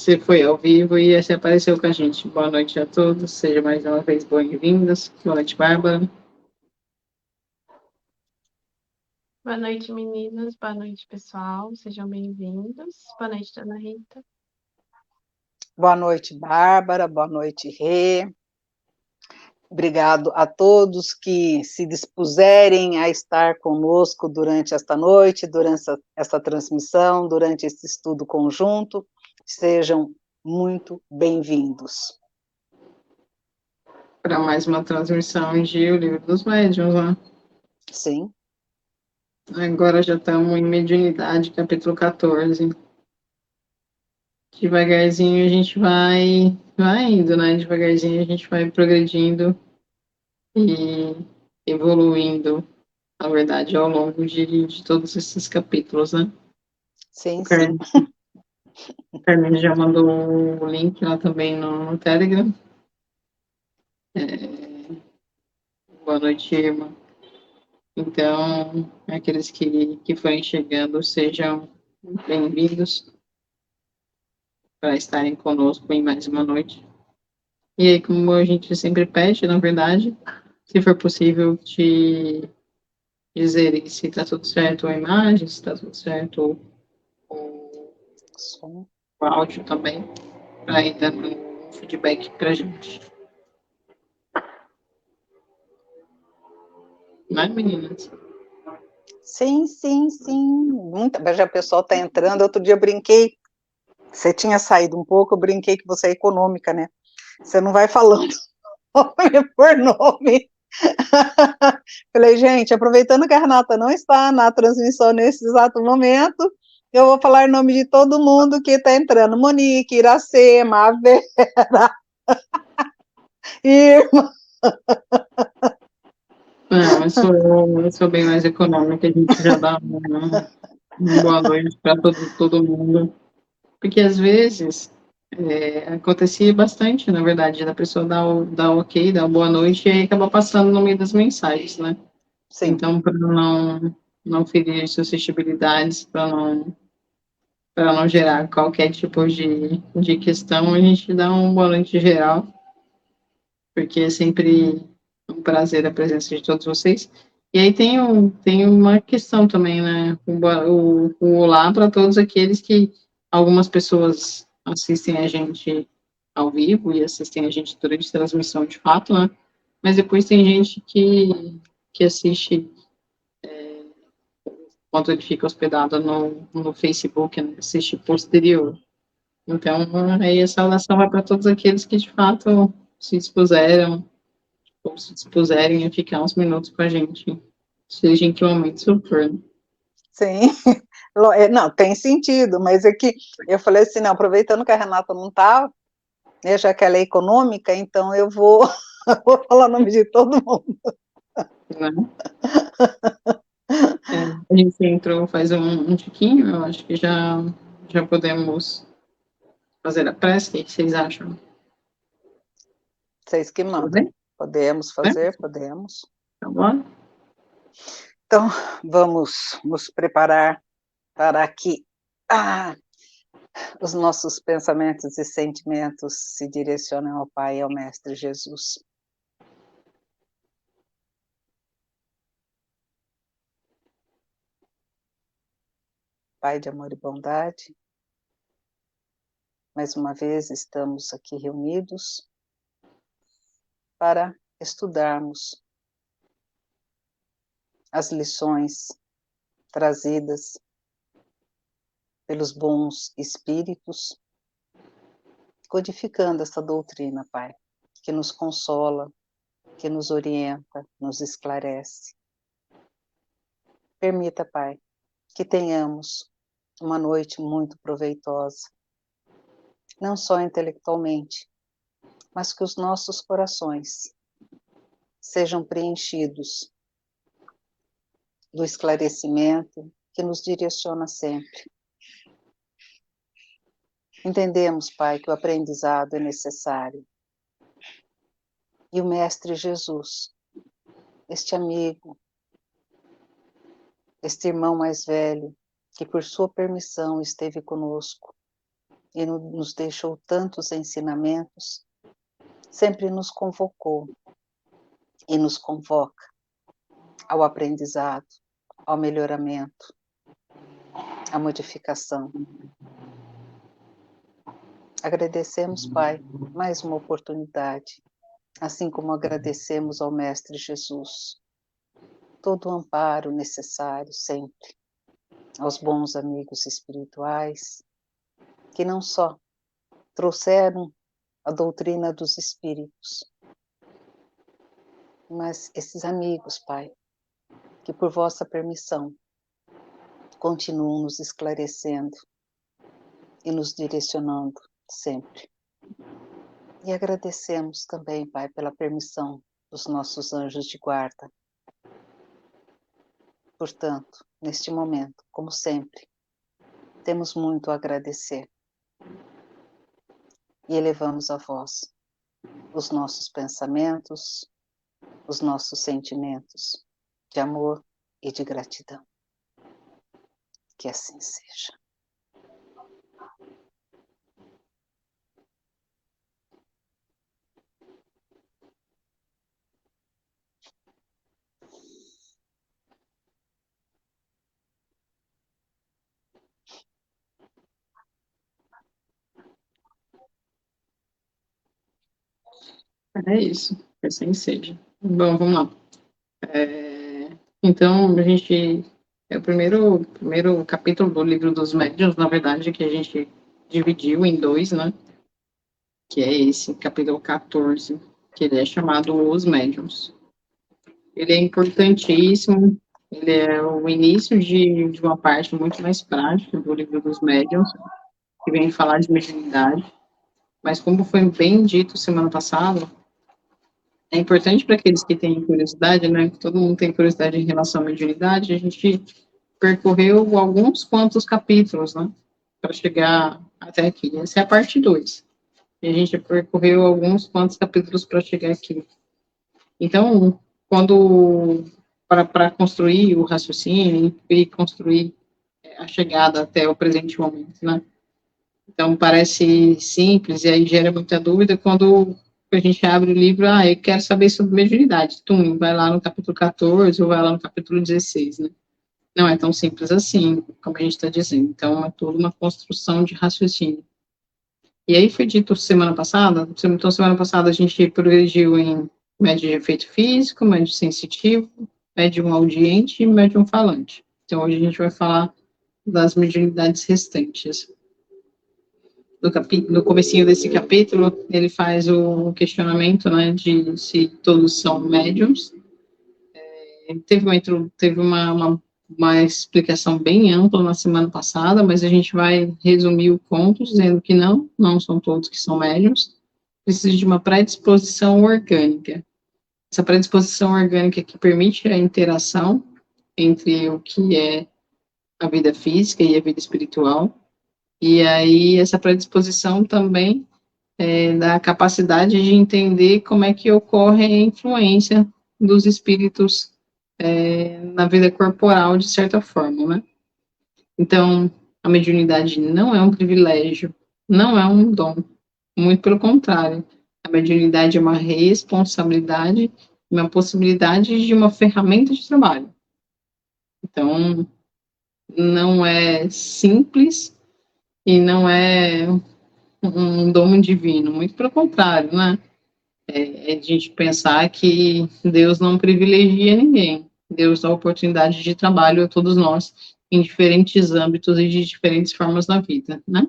você foi ao vivo e você apareceu com a gente. Boa noite a todos, sejam mais uma vez bem-vindos. Boa noite, Bárbara. Boa noite, meninas. Boa noite, pessoal. Sejam bem-vindos. Boa noite, Dona Rita. Boa noite, Bárbara. Boa noite, Rê. Obrigado a todos que se dispuserem a estar conosco durante esta noite, durante essa transmissão, durante esse estudo conjunto. Sejam muito bem-vindos. Para mais uma transmissão de O Livro dos Médiuns, né? Sim. Agora já estamos em Mediunidade, capítulo 14. Devagarzinho a gente vai indo, né? Devagarzinho a gente vai progredindo e evoluindo, na verdade, ao longo de todos esses capítulos, né? Sim, sim. O Carmen já mandou o link lá também no Telegram. Boa noite, irmã. Então, aqueles que forem chegando, sejam bem-vindos para estarem conosco em mais uma noite. E aí, como a gente sempre pede, na verdade, se for possível, te dizerem se está tudo certo a imagem, se está tudo certo o áudio também, para ir dando um feedback para a gente. Não é, meninas? Sim, sim, sim. Já o pessoal está entrando. Outro dia eu brinquei, você tinha saído um pouco, eu brinquei que você é econômica, né? Você não vai falando nome por nome. Falei, gente, aproveitando que a Renata não está na transmissão nesse exato momento, eu vou falar o nome de todo mundo que está entrando. Monique, Iracema, a Vera, Irma. Não, eu sou bem mais econômica, a gente já dá uma boa noite para todo mundo. Porque às vezes acontecia bastante, na verdade, da pessoa dar ok, dar boa noite e aí acaba passando no meio das mensagens, né? Sim. Então, para não ferir suscetibilidades, para não gerar qualquer tipo de questão, a gente dá um boa noite geral, porque é sempre um prazer a presença de todos vocês. E aí tem uma questão também, né? O olá para todos aqueles que algumas pessoas assistem a gente ao vivo e assistem a gente durante a transmissão de fato, né? Mas depois tem gente que assiste quando ele fica hospedado no Facebook, né? Assiste posterior. Então, aí a saudação vai para todos aqueles que de fato se dispuseram ou se dispuserem a ficar uns minutos com a gente, seja em que momento isso for. Sim, não, tem sentido, mas é que eu falei assim, não, aproveitando que a Renata não está, né, já que ela é econômica, então eu vou, vou falar o nome de todo mundo. Né? A gente entrou faz um tiquinho, eu acho que já podemos fazer a prece, o que vocês acham? Vocês que mandam. Podemos fazer? Podemos. Tá bom? Então, vamos nos preparar para que os nossos pensamentos e sentimentos se direcionem ao Pai e ao Mestre Jesus. Pai de amor e bondade, mais uma vez estamos aqui reunidos para estudarmos as lições trazidas pelos bons espíritos, codificando essa doutrina, Pai, que nos consola, que nos orienta, nos esclarece. Permita, Pai, que tenhamos uma noite muito proveitosa, não só intelectualmente, mas que os nossos corações sejam preenchidos do esclarecimento que nos direciona sempre. Entendemos, Pai, que o aprendizado é necessário. E o Mestre Jesus, este amigo, este irmão mais velho, que por sua permissão esteve conosco e nos deixou tantos ensinamentos, sempre nos convocou e nos convoca ao aprendizado, ao melhoramento, à modificação. Agradecemos, Pai, mais uma oportunidade, assim como agradecemos ao Mestre Jesus todo o amparo necessário sempre, aos bons amigos espirituais, que não só trouxeram a doutrina dos espíritos, mas esses amigos, Pai, que por vossa permissão continuam nos esclarecendo e nos direcionando sempre. E agradecemos também, Pai, pela permissão dos nossos anjos de guarda. Portanto, neste momento, como sempre, temos muito a agradecer. E elevamos a vós os nossos pensamentos, os nossos sentimentos de amor e de gratidão. Que assim seja. É isso, que assim seja. Bom, vamos lá. Então, a gente. É o primeiro capítulo do livro dos médiuns, na verdade, que a gente dividiu em dois, né? Que é esse capítulo 14, que ele é chamado Os Médiuns. Ele é importantíssimo, ele é o início de uma parte muito mais prática do livro dos médiuns, que vem falar de mediunidade. Mas, como foi bem dito semana passada, é importante para aqueles que têm curiosidade, né? Que todo mundo tem curiosidade em relação à mediunidade, a gente percorreu alguns quantos capítulos, né? Para chegar até aqui. Essa é a parte 2. E a gente percorreu alguns quantos capítulos para chegar aqui. Então, quando para construir o raciocínio e construir a chegada até o presente momento, né? Então, parece simples e aí gera muita dúvida quando a gente abre o livro, eu quero saber sobre mediunidade. Vai lá no capítulo 14 ou vai lá no capítulo 16, né? Não é tão simples assim, como a gente está dizendo. Então, é toda uma construção de raciocínio. E aí foi dito semana passada, então semana passada a gente progrediu em médium de efeito físico, médium sensitivo, médium audiente e médium falante. Então, hoje a gente vai falar das mediunidades restantes. No comecinho desse capítulo, ele faz o questionamento, né, de se todos são médiums. Teve uma explicação bem ampla na semana passada, mas a gente vai resumir o conto dizendo que não são todos que são médiums. Precisa de uma predisposição orgânica. Essa predisposição orgânica que permite a interação entre o que é a vida física e a vida espiritual. E aí, essa predisposição também dá a capacidade de entender como é que ocorre a influência dos espíritos na vida corporal, de certa forma, né? Então, a mediunidade não é um privilégio, não é um dom, muito pelo contrário. A mediunidade é uma responsabilidade, uma possibilidade de uma ferramenta de trabalho. Então, não é simples e não é um dom divino, muito pelo contrário, né? É a gente pensar que Deus não privilegia ninguém. Deus dá oportunidade de trabalho a todos nós, em diferentes âmbitos e de diferentes formas na vida, né?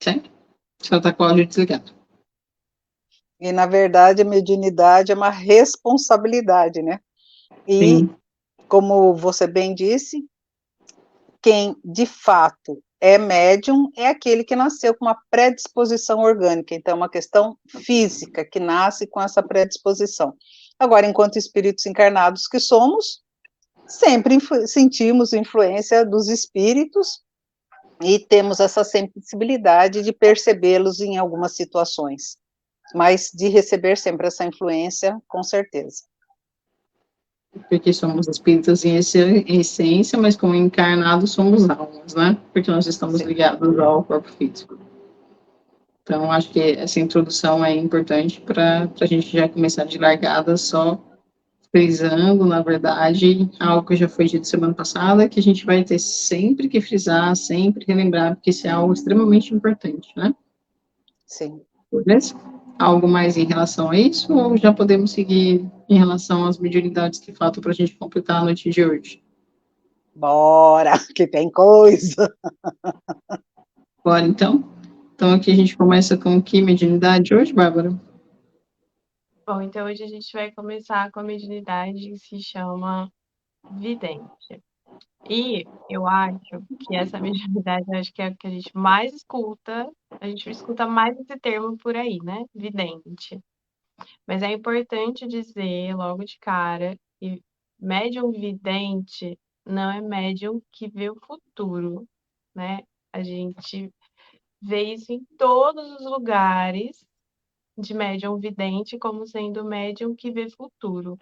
Certo? Só está com o áudio desligado. E, na verdade, a mediunidade é uma responsabilidade, né? E, sim, como você bem disse, quem, de fato, é médium é aquele que nasceu com uma predisposição orgânica, então é uma questão física que nasce com essa predisposição. Agora, enquanto espíritos encarnados que somos, sempre sentimos influência dos espíritos e temos essa sensibilidade de percebê-los em algumas situações, mas de receber sempre essa influência, com certeza. porque somos espíritos em essência, mas como encarnados somos almas, né? Porque nós estamos Sim. ligados ao corpo físico. Então, acho que essa introdução é importante para a gente já começar de largada, só frisando, na verdade, algo que já foi dito semana passada, que a gente vai ter sempre que frisar, sempre relembrar, porque isso é algo extremamente importante, né? Sim. Beleza? Algo mais em relação a isso, ou já podemos seguir em relação às mediunidades que faltam para a gente completar a noite de hoje? Bora, que tem coisa. Bora, então? Então, aqui a gente começa com que mediunidade hoje, Bárbara? Bom, então hoje a gente vai começar com a mediunidade que se chama vidente. E eu acho que essa mediunidade, acho que é a que a gente mais escuta, a gente escuta mais esse termo por aí, né? Vidente. Mas é importante dizer logo de cara que médium vidente não é médium que vê o futuro, né? A gente vê isso em todos os lugares de médium vidente como sendo médium que vê futuro.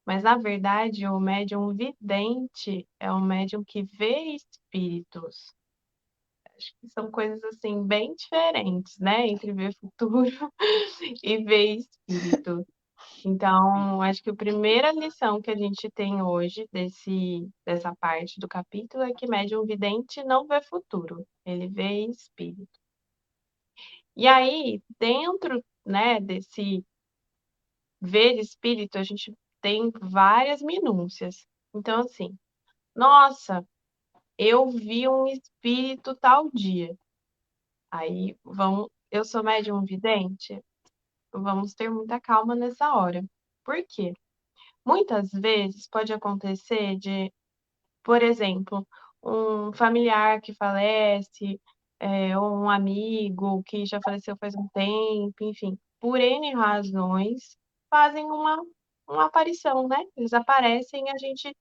Mas, na verdade, o médium vidente é um médium que vê espíritos. Acho que são coisas, assim, bem diferentes, né? Entre ver futuro e ver espíritos. Então, acho que a primeira lição que a gente tem hoje dessa parte do capítulo é que médium vidente não vê futuro, ele vê espírito. E aí, dentro, né, desse ver espírito, a gente tem várias minúcias. Então, assim, nossa, eu vi um espírito tal dia. Aí, eu sou médium vidente? Vamos ter muita calma nessa hora. Por quê? Muitas vezes pode acontecer de, por exemplo, um familiar que falece, ou um amigo que já faleceu faz um tempo, enfim, por N razões, fazem uma aparição, né? Eles aparecem e a gente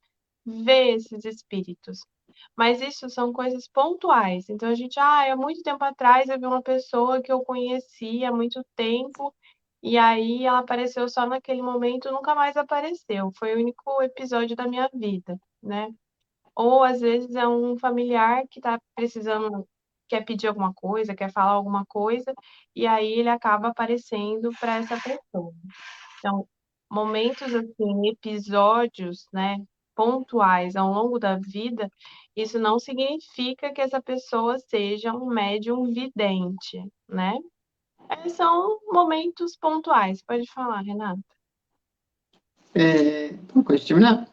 vê esses espíritos. Mas isso são coisas pontuais. Então a gente, há muito tempo atrás eu vi uma pessoa que eu conheci há muito tempo, e aí ela apareceu só naquele momento, nunca mais apareceu. Foi o único episódio da minha vida, né? Ou às vezes é um familiar que está precisando, quer pedir alguma coisa, quer falar alguma coisa, e aí ele acaba aparecendo para essa pessoa. Então, momentos assim, episódios, né, pontuais ao longo da vida, isso não significa que essa pessoa seja um médium vidente, né? São momentos pontuais. Pode falar, Renata. Pode terminar.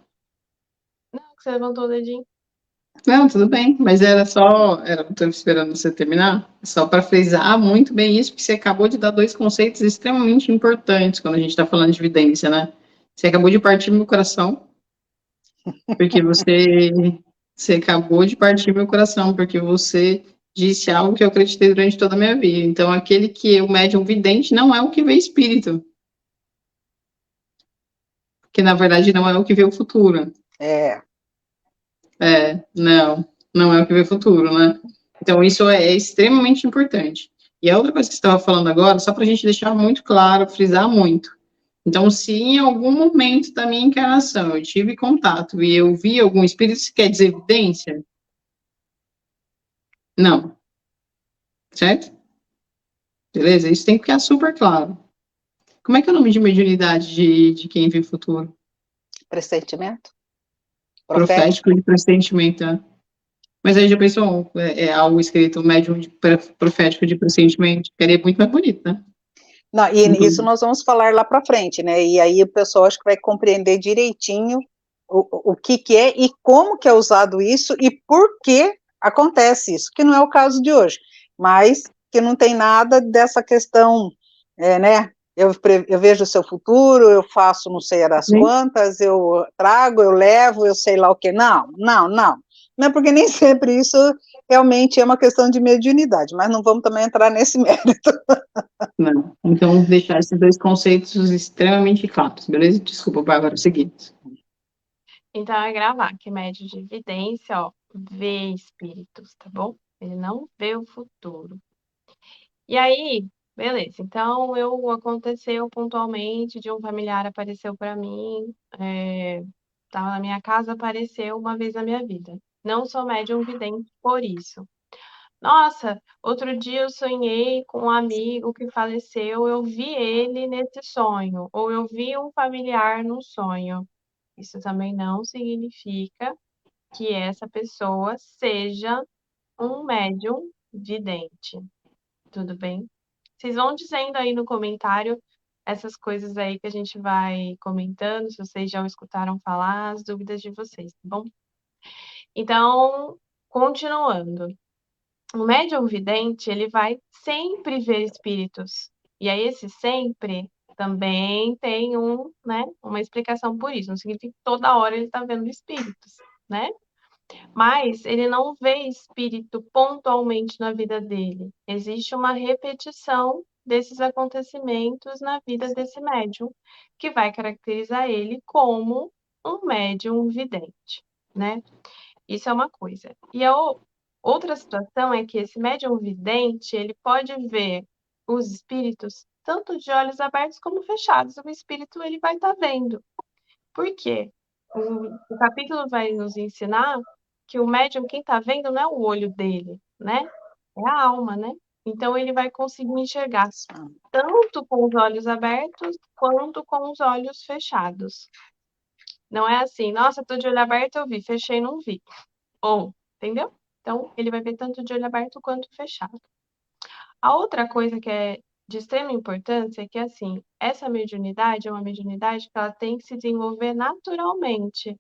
Não, que você levantou o dedinho. Não, tudo bem, mas estou esperando você terminar, só para frisar muito bem isso, porque você acabou de dar dois conceitos extremamente importantes quando a gente está falando de evidência, né? Você acabou de partir meu coração, porque você acabou de partir meu coração, porque você disse algo que eu acreditei durante toda a minha vida. Então, aquele que é o médium vidente não é o que vê espírito, que na verdade não é o que vê o futuro. Não é o que vê o futuro, né? Então, isso é extremamente importante. E a outra coisa que você estava falando agora, só para a gente deixar muito claro, frisar muito. Então, se em algum momento da minha encarnação eu tive contato e eu vi algum espírito, isso quer dizer evidência? Não. Certo? Beleza? Isso tem que ficar super claro. Como é que é o nome de mediunidade de quem vê o futuro? Pressentimento? Profético de pressentimento, né? Mas aí já pensou, é algo escrito médium profético de pressentimento? Ficaria muito mais bonito, né? Não, e isso nós vamos falar lá para frente, né? E aí o pessoal acho que vai compreender direitinho o que é e como que é usado isso e por que acontece isso, que não é o caso de hoje, mas que não tem nada dessa questão, né? Eu vejo o seu futuro, eu faço não sei das quantas, eu trago, eu levo, eu sei lá o que. Não, não, não. Não é porque nem sempre isso realmente é uma questão de mediunidade, mas não vamos também entrar nesse mérito. Não. Então, vamos deixar esses dois conceitos extremamente claros, beleza? Desculpa, Bárbara, o seguinte. Então, é gravar que médium de evidência, ó, vê espíritos, tá bom? Ele não vê o futuro. E aí, beleza. Então, aconteceu pontualmente de um familiar apareceu para mim, estava na minha casa, apareceu uma vez na minha vida. Não sou médium vidente por isso. Nossa, outro dia eu sonhei com um amigo que faleceu, eu vi ele nesse sonho, ou eu vi um familiar no sonho. Isso também não significa que essa pessoa seja um médium vidente. Tudo bem? Vocês vão dizendo aí no comentário essas coisas aí que a gente vai comentando, se vocês já escutaram falar, as dúvidas de vocês, tá bom? Então, continuando. O médium vidente, ele vai sempre ver espíritos. E aí, esse sempre também tem uma explicação por isso. Não significa que toda hora ele está vendo espíritos, né? Mas ele não vê espírito pontualmente na vida dele. Existe uma repetição desses acontecimentos na vida desse médium, que vai caracterizar ele como um médium vidente, né? Isso é uma coisa. E outra situação é que esse médium vidente, ele pode ver os espíritos tanto de olhos abertos como fechados. O espírito, ele vai estar vendo. Por quê? O capítulo vai nos ensinar que o médium, quem está vendo, não é o olho dele, né? É a alma, né? Então, ele vai conseguir enxergar tanto com os olhos abertos quanto com os olhos fechados. Não é assim, nossa, tô de olho aberto, eu vi, fechei, não vi. Ou, entendeu? Então, ele vai ver tanto de olho aberto quanto fechado. A outra coisa que é de extrema importância é que, assim, essa mediunidade é uma mediunidade que ela tem que se desenvolver naturalmente.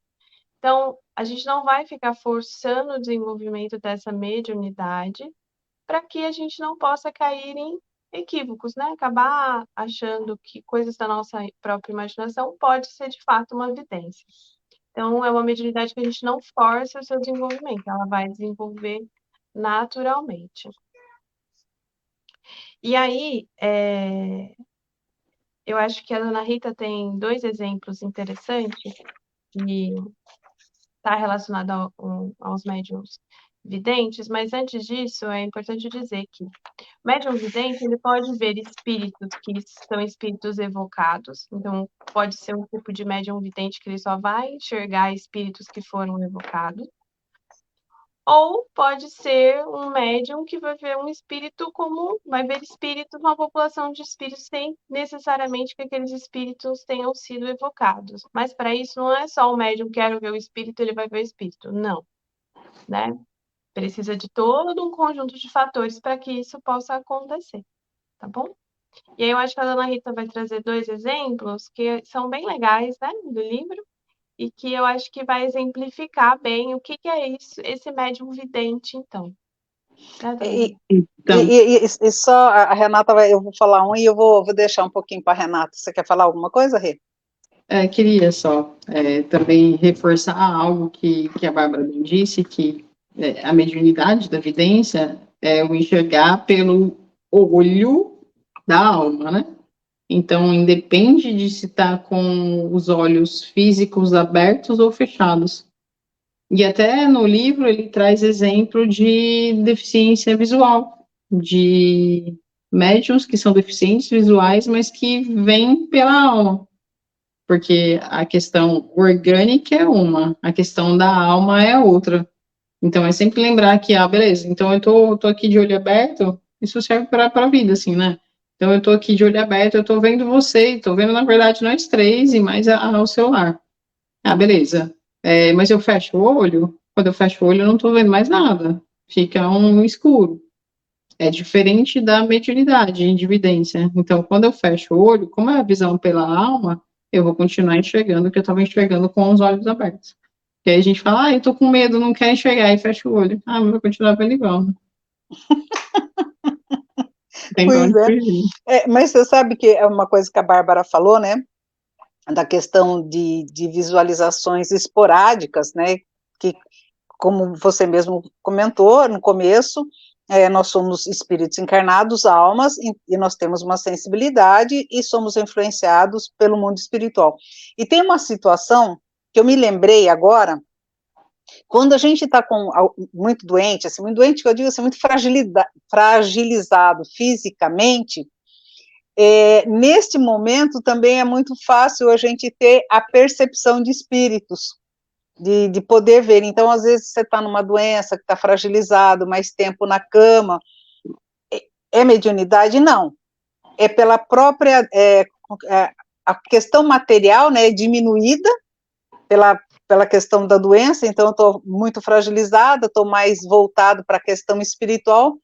Então, a gente não vai ficar forçando o desenvolvimento dessa mediunidade para que a gente não possa cair em equívocos, né? Acabar achando que coisas da nossa própria imaginação pode ser, de fato, uma evidência. Então, é uma mediunidade que a gente não força o seu desenvolvimento, ela vai desenvolver naturalmente. E aí, eu acho que a dona Rita tem 2 exemplos interessantes que está relacionado aos médiums videntes, mas antes disso, é importante dizer que o médium vidente, ele pode ver espíritos que são espíritos evocados, então pode ser um tipo de médium vidente que ele só vai enxergar espíritos que foram evocados, ou pode ser um médium que vai ver um espírito como, vai ver espíritos, uma população de espíritos sem necessariamente que aqueles espíritos tenham sido evocados. Mas para isso não é só o médium quero ver o espírito, ele vai ver o espírito. Não, né? Precisa de todo um conjunto de fatores para que isso possa acontecer, tá bom? E aí eu acho que a dona Rita vai trazer 2 exemplos que são bem legais, né, do livro, e que eu acho que vai exemplificar bem o que é isso, esse médium vidente, então. Né, Então, e só a Renata eu vou falar um e eu vou deixar um pouquinho para a Renata. Você quer falar alguma coisa, Rê? queria só também reforçar algo que a Bárbara bem disse, que a mediunidade da vidência é o enxergar pelo olho da alma, né? Então, independe de se está com os olhos físicos abertos ou fechados. E até no livro ele traz exemplo de deficiência visual, de médiuns que são deficientes visuais, mas que vêm pela alma. Porque a questão orgânica é uma, a questão da alma é outra. Então, é sempre lembrar que, beleza, então eu tô aqui de olho aberto, isso serve para a vida, assim, né? Então, eu tô aqui de olho aberto, eu tô vendo você, tô vendo, na verdade, nós três e mais o celular. Beleza. Mas eu fecho o olho, quando eu fecho o olho, eu não tô vendo mais nada. Fica um escuro. É diferente da mediunidade, individência. Então, quando eu fecho o olho, como é a visão pela alma, eu vou continuar enxergando o que eu estava enxergando com os olhos abertos. E aí a gente fala, eu tô com medo, não quero enxergar, e fecha o olho. Mas vou continuar vendo igual. Tem Pois mas você sabe que é uma coisa que a Bárbara falou, né? Da questão de visualizações esporádicas, né? Que, como você mesmo comentou no começo, nós somos espíritos encarnados, almas, e nós temos uma sensibilidade e somos influenciados pelo mundo espiritual. E tem uma situação que eu me lembrei agora, quando a gente está muito doente, assim, muito doente, que eu digo assim, muito fragilizado fisicamente, neste momento também é muito fácil a gente ter a percepção de espíritos, de poder ver. Então, às vezes, você está numa doença que está fragilizado, mais tempo na cama, é mediunidade? Não. É pela própria, a questão material, né, diminuída pela questão da doença, então eu estou muito fragilizada, estou mais voltado para a questão espiritual,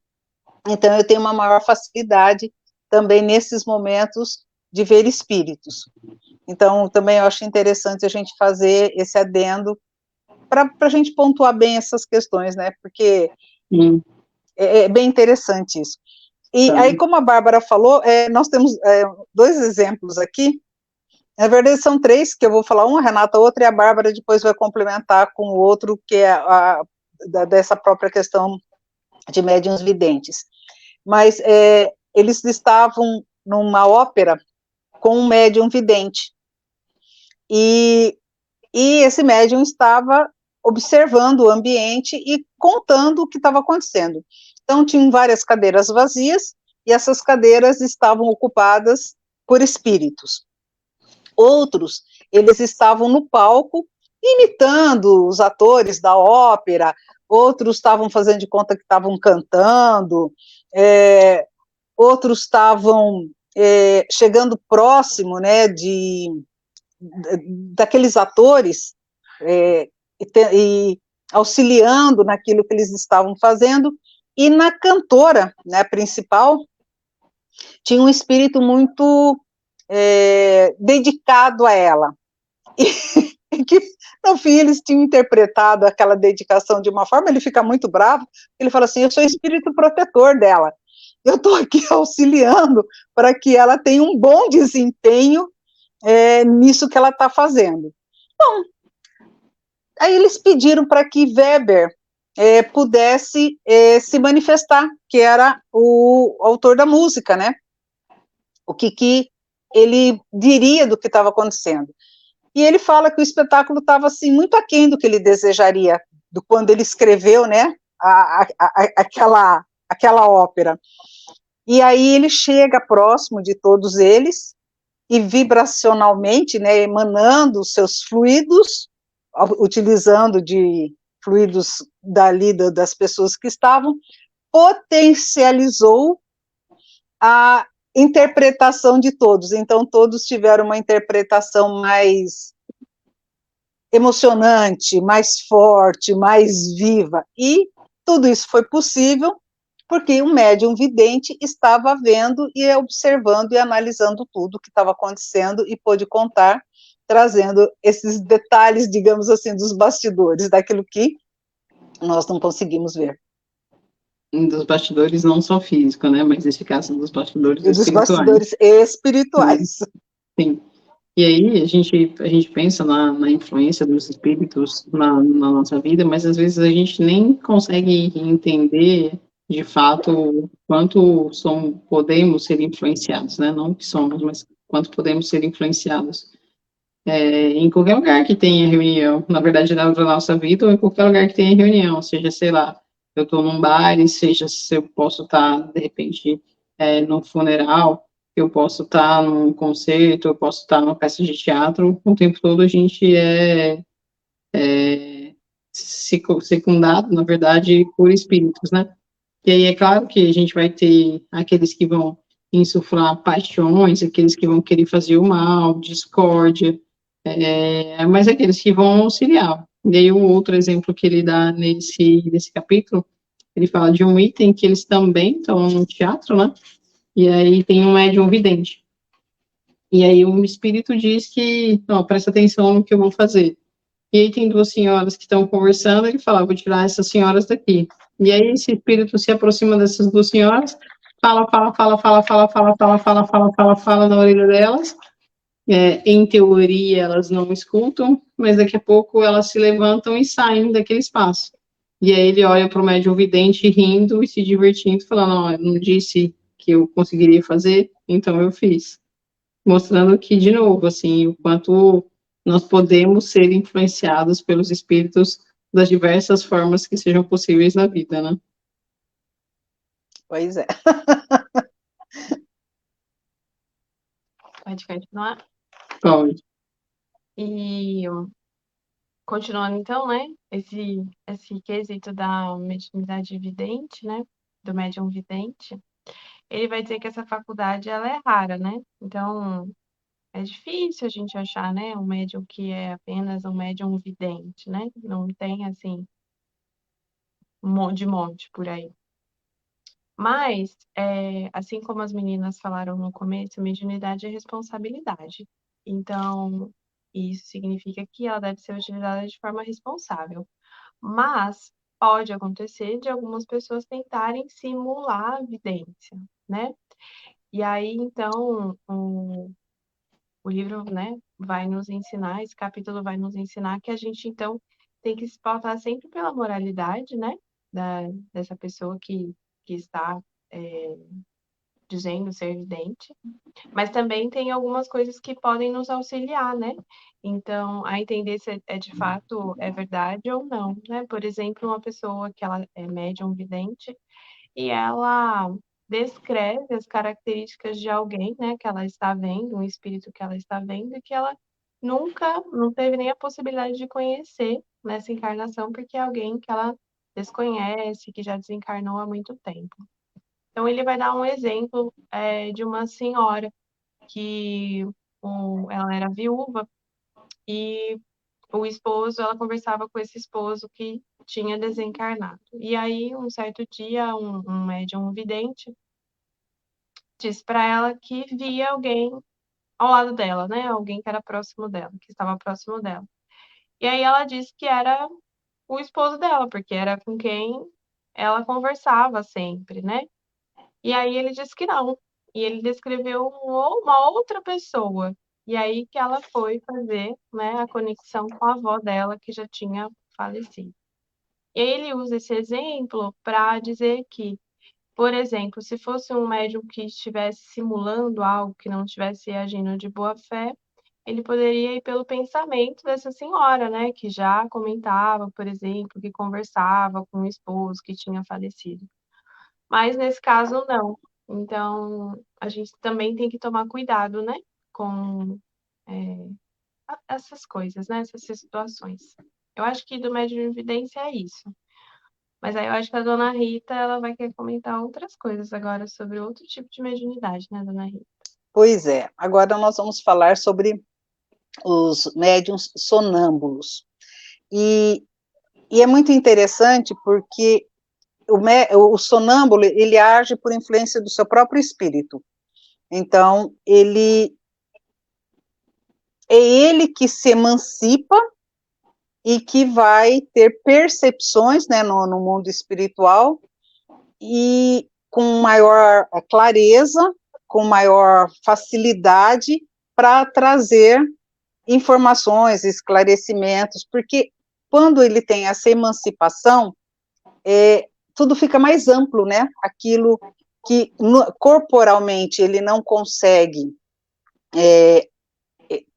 então eu tenho uma maior facilidade também nesses momentos de ver espíritos. Então, também eu acho interessante a gente fazer esse adendo para a gente pontuar bem essas questões, né, porque é bem interessante isso. E aí, como a Bárbara falou, nós temos 2 exemplos aqui. Na verdade, são 3, que eu vou falar, a Renata, outra, e a Bárbara depois vai complementar com o outro, que é dessa própria questão de médiuns videntes. Mas eles estavam numa ópera com um médium vidente, e esse médium estava observando o ambiente e contando o que estava acontecendo. Então, tinham várias cadeiras vazias, e essas cadeiras estavam ocupadas por espíritos. Outros, eles estavam no palco, imitando os atores da ópera, outros estavam fazendo de conta que estavam cantando, outros estavam chegando próximo, né, daqueles atores, e auxiliando naquilo que eles estavam fazendo, e na cantora, né, principal, tinha um espírito muito dedicado a ela, e que, no fim, eles tinham interpretado aquela dedicação de uma forma, ele fica muito bravo, ele fala assim, eu sou o espírito protetor dela, eu estou aqui auxiliando para que ela tenha um bom desempenho nisso que ela está fazendo. Bom, aí eles pediram para que Weber pudesse se manifestar, que era o autor da música, né? O que ele diria do que estava acontecendo. E ele fala que o espetáculo estava assim, muito aquém do que ele desejaria, do quando ele escreveu, né, aquela ópera. E aí ele chega próximo de todos eles, e vibracionalmente, né, emanando os seus fluidos, utilizando de fluidos dali das pessoas que estavam, potencializou a interpretação de todos. Então, todos tiveram uma interpretação mais emocionante, mais forte, mais viva. E tudo isso foi possível porque um médium vidente estava vendo e observando e analisando tudo o que estava acontecendo e pôde contar, trazendo esses detalhes, digamos assim, dos bastidores, daquilo que nós não conseguimos ver. Dos bastidores não só físico, né, mas nesse caso dos bastidores dos espirituais. Bastidores espirituais. Sim. E aí a gente pensa na influência dos espíritos na nossa vida, mas às vezes a gente nem consegue entender de fato quanto podemos ser influenciados, né? Não que somos, mas quanto podemos ser influenciados. Em qualquer lugar que tenha reunião, na verdade, na nossa vida, ou em qualquer lugar que tenha reunião, seja, sei lá, eu estou num bar, e seja se eu posso estar, de repente, num funeral, eu posso estar num concerto, eu posso estar numa peça de teatro, o tempo todo a gente secundado, na verdade, por espíritos, né? E aí é claro que a gente vai ter aqueles que vão insuflar paixões, aqueles que vão querer fazer o mal, discórdia, mas aqueles que vão auxiliar. E aí o outro exemplo que ele dá nesse capítulo, ele fala de um item que eles também estão no teatro, né? E aí tem um médium vidente. E aí o espírito diz que, não, presta atenção no que eu vou fazer. E aí tem 2 senhoras que estão conversando, ele fala, vou tirar essas senhoras daqui. E aí esse espírito se aproxima dessas 2 senhoras, fala na orelha delas. Em teoria elas não escutam, mas daqui a pouco elas se levantam e saem daquele espaço. E aí ele olha para o médium vidente rindo e se divertindo, falando, não, eu não disse que eu conseguiria fazer, então eu fiz. Mostrando que, de novo, assim, o quanto nós podemos ser influenciados pelos espíritos das diversas formas que sejam possíveis na vida, né? Pois é. Pode continuar? Pode. E continuando então, né, esse quesito da mediunidade vidente, né, do médium vidente, ele vai dizer que essa faculdade ela é rara, né? Então, é difícil a gente achar, né, um médium que é apenas um médium vidente, né? Não tem, assim, um monte por aí. Mas, assim como as meninas falaram no começo, mediunidade é responsabilidade. Então, isso significa que ela deve ser utilizada de forma responsável. Mas pode acontecer de algumas pessoas tentarem simular a vidência, né? E aí, então, o livro, né, vai nos ensinar, esse capítulo vai nos ensinar que a gente, então, tem que se pautar sempre pela moralidade, né, dessa pessoa que está dizendo ser vidente, mas também tem algumas coisas que podem nos auxiliar, né? Então, a entender se é de fato é verdade ou não, né? Por exemplo, uma pessoa que ela é médium vidente e ela descreve as características de alguém, né, que ela está vendo, um espírito que ela está vendo e que ela nunca, não teve nem a possibilidade de conhecer nessa encarnação, porque é alguém que ela desconhece, que já desencarnou há muito tempo. Então, ele vai dar um exemplo de uma senhora que ela era viúva e o esposo, ela conversava com esse esposo que tinha desencarnado. E aí, um certo dia, um médium vidente disse para ela que via alguém ao lado dela, né? Alguém que era próximo dela, que estava próximo dela. E aí ela disse que era o esposo dela, porque era com quem ela conversava sempre, né? E aí ele disse que não. E ele descreveu uma outra pessoa. E aí que ela foi fazer, né, a conexão com a avó dela, que já tinha falecido. E aí ele usa esse exemplo para dizer que, por exemplo, se fosse um médium que estivesse simulando algo, que não estivesse agindo de boa fé, ele poderia ir pelo pensamento dessa senhora, né, que já comentava, por exemplo, que conversava com o esposo que tinha falecido. Mas nesse caso, não. Então, a gente também tem que tomar cuidado, né, com essas coisas, né, essas situações. Eu acho que do médium de evidência é isso. Mas aí eu acho que a dona Rita, ela vai querer comentar outras coisas agora sobre outro tipo de mediunidade, né, dona Rita? Pois é, agora nós vamos falar sobre os médiuns sonâmbulos. E, e é muito interessante porque o sonâmbulo, ele age por influência do seu próprio espírito. Então, é ele que se emancipa e que vai ter percepções, né, no mundo espiritual e com maior clareza, com maior facilidade para trazer informações, esclarecimentos, porque quando ele tem essa emancipação, tudo fica mais amplo, né? Aquilo que corporalmente ele não consegue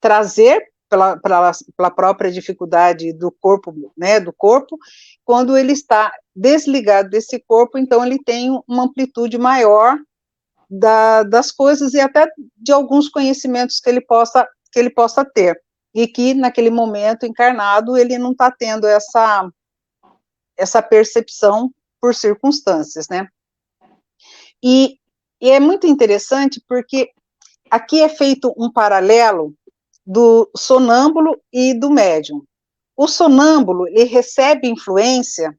trazer pela própria dificuldade do corpo, né, do corpo, quando ele está desligado desse corpo, então ele tem uma amplitude maior das coisas e até de alguns conhecimentos que ele possa ter, e que naquele momento encarnado ele não está tendo essa percepção por circunstâncias, né? E é muito interessante porque aqui é feito um paralelo do sonâmbulo e do médium. O sonâmbulo, ele recebe influência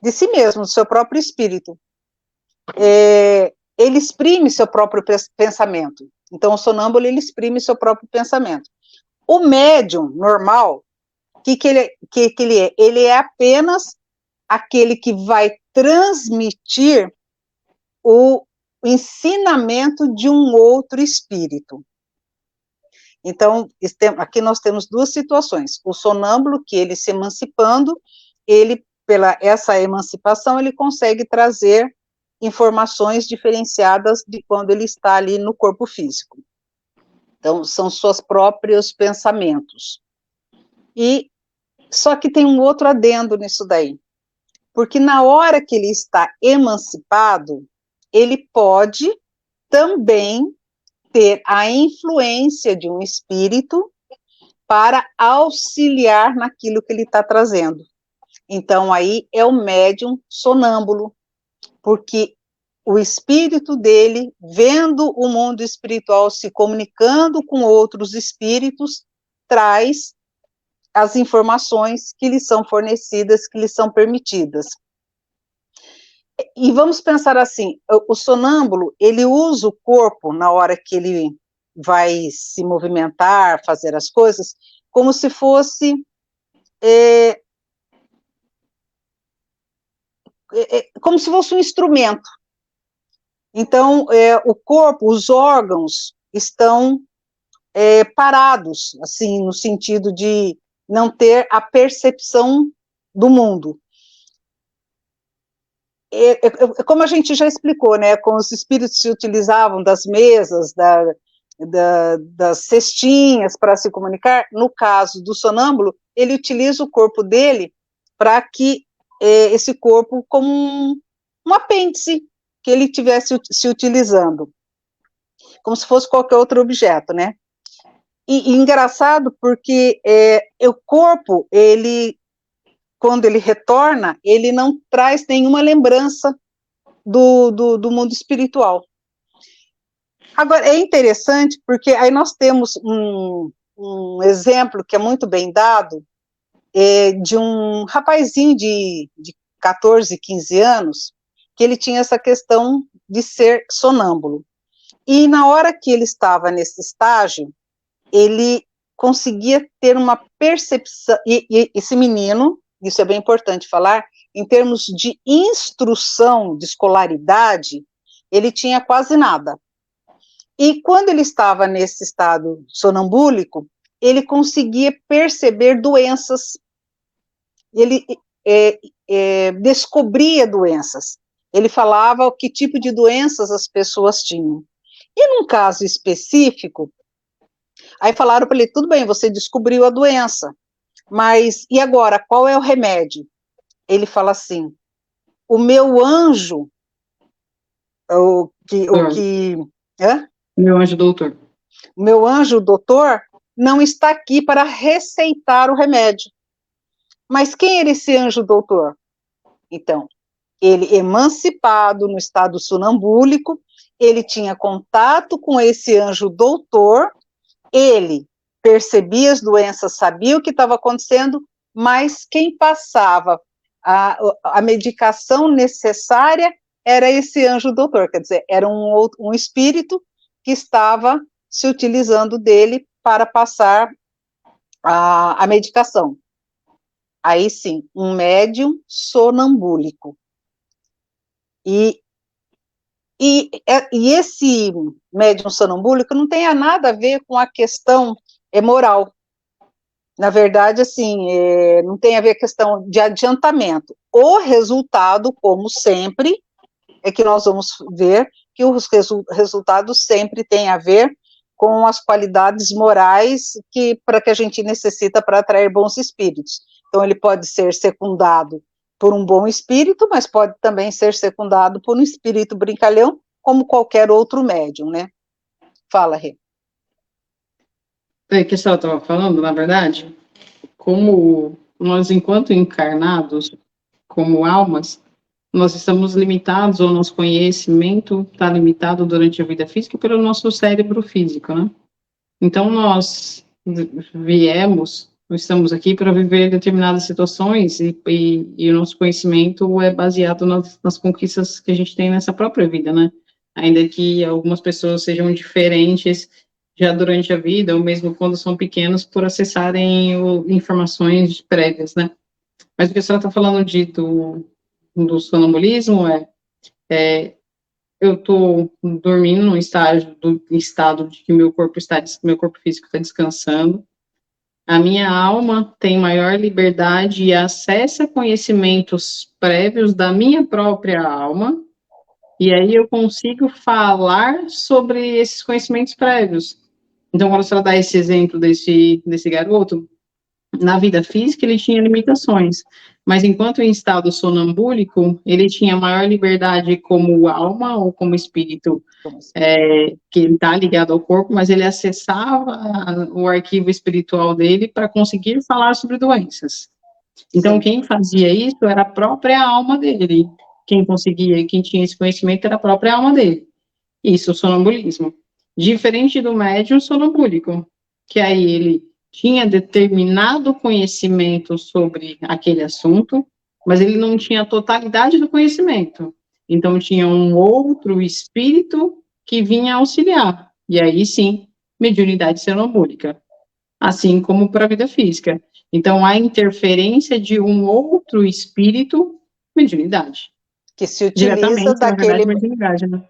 de si mesmo, do seu próprio espírito. Ele exprime seu próprio pensamento. Então, o sonâmbulo, ele exprime seu próprio pensamento. O médium normal, que ele é? Ele é apenas aquele que vai transmitir o ensinamento de um outro espírito. Então, aqui nós temos duas situações. O sonâmbulo, que ele se emancipando, ele, pela essa emancipação, ele consegue trazer informações diferenciadas de quando ele está ali no corpo físico. Então, são seus próprios pensamentos. E só que tem um outro adendo nisso daí, porque na hora que ele está emancipado, ele pode também ter a influência de um espírito para auxiliar naquilo que ele está trazendo. Então, aí é o médium sonâmbulo, porque o espírito dele, vendo o mundo espiritual, se comunicando com outros espíritos, traz as informações que lhe são fornecidas, que lhe são permitidas. E vamos pensar assim, o sonâmbulo, ele usa o corpo na hora que ele vai se movimentar, fazer as coisas, como se fosse como se fosse um instrumento. Então, o corpo, os órgãos estão parados, assim, no sentido de não ter a percepção do mundo. Como a gente já explicou, né, como os espíritos se utilizavam das mesas, das cestinhas para se comunicar, no caso do sonâmbulo, ele utiliza o corpo dele para que esse corpo como um apêndice que ele estivesse se utilizando, como se fosse qualquer outro objeto, né? E engraçado porque o corpo, ele, quando ele retorna, ele não traz nenhuma lembrança do mundo espiritual. Agora, é interessante porque aí nós temos um exemplo que é muito bem dado, de um rapazinho de 14, 15 anos, que ele tinha essa questão de ser sonâmbulo. E na hora que ele estava nesse estágio, ele conseguia ter uma percepção, e esse menino, isso é bem importante falar, em termos de instrução, de escolaridade, ele tinha quase nada. E quando ele estava nesse estado sonambúlico, ele conseguia perceber doenças, ele descobria doenças, ele falava que tipo de doenças as pessoas tinham. E num caso específico, aí falaram para ele, tudo bem, você descobriu a doença, mas e agora, qual é o remédio? Ele fala assim, o meu anjo, Meu anjo doutor. O meu anjo doutor não está aqui para receitar o remédio. Mas quem era esse anjo doutor? Então, ele emancipado no estado sonambúlico, ele tinha contato com esse anjo doutor, ele percebia as doenças, sabia o que estava acontecendo, mas quem passava a medicação necessária era esse anjo doutor, quer dizer, era um espírito que estava se utilizando dele para passar a medicação. Aí sim, um médium sonambúlico. E esse médium sonambúlico não tem nada a ver com a questão moral. Na verdade, assim, não tem a ver com a questão de adiantamento. O resultado, como sempre, é que nós vamos ver que os resultados sempre têm a ver com as qualidades morais para que a gente necessita para atrair bons espíritos. Então, ele pode ser secundado por um bom espírito, mas pode também ser secundado por um espírito brincalhão, como qualquer outro médium, né? Fala, Rê. É que a senhora estava falando, na verdade, como nós, enquanto encarnados, como almas, nós estamos limitados, ou nosso conhecimento está limitado durante a vida física pelo nosso cérebro físico, né? Então, nós estamos aqui para viver determinadas situações e o nosso conhecimento é baseado nas conquistas que a gente tem nessa própria vida, né? Ainda que algumas pessoas sejam diferentes já durante a vida, ou mesmo quando são pequenos, por acessarem informações prévias, né? Mas o que a senhora está falando do sonambulismo eu estou dormindo num estado de que meu corpo físico está descansando, a minha alma tem maior liberdade e acesso a conhecimentos prévios da minha própria alma, e aí eu consigo falar sobre esses conhecimentos prévios. Então, quando a senhora dá esse exemplo desse garoto, na vida física ele tinha limitações, mas enquanto em estado sonambúlico, ele tinha maior liberdade como alma ou como espírito, que está ligado ao corpo, mas ele acessava o arquivo espiritual dele para conseguir falar sobre doenças. Então, Sim. quem fazia isso era a própria alma dele. Quem conseguia, quem tinha esse conhecimento era a própria alma dele. Isso, o sonambulismo. Diferente do médium sonambúlico, que aí ele tinha determinado conhecimento sobre aquele assunto, mas ele não tinha a totalidade do conhecimento. Então, tinha um outro espírito que vinha auxiliar. E aí, sim, mediunidade sonambúlica. Assim como para a vida física. Então, a interferência de um outro espírito, mediunidade. Que se utiliza Diretamente, na daquele... verdade, mediunidade, né?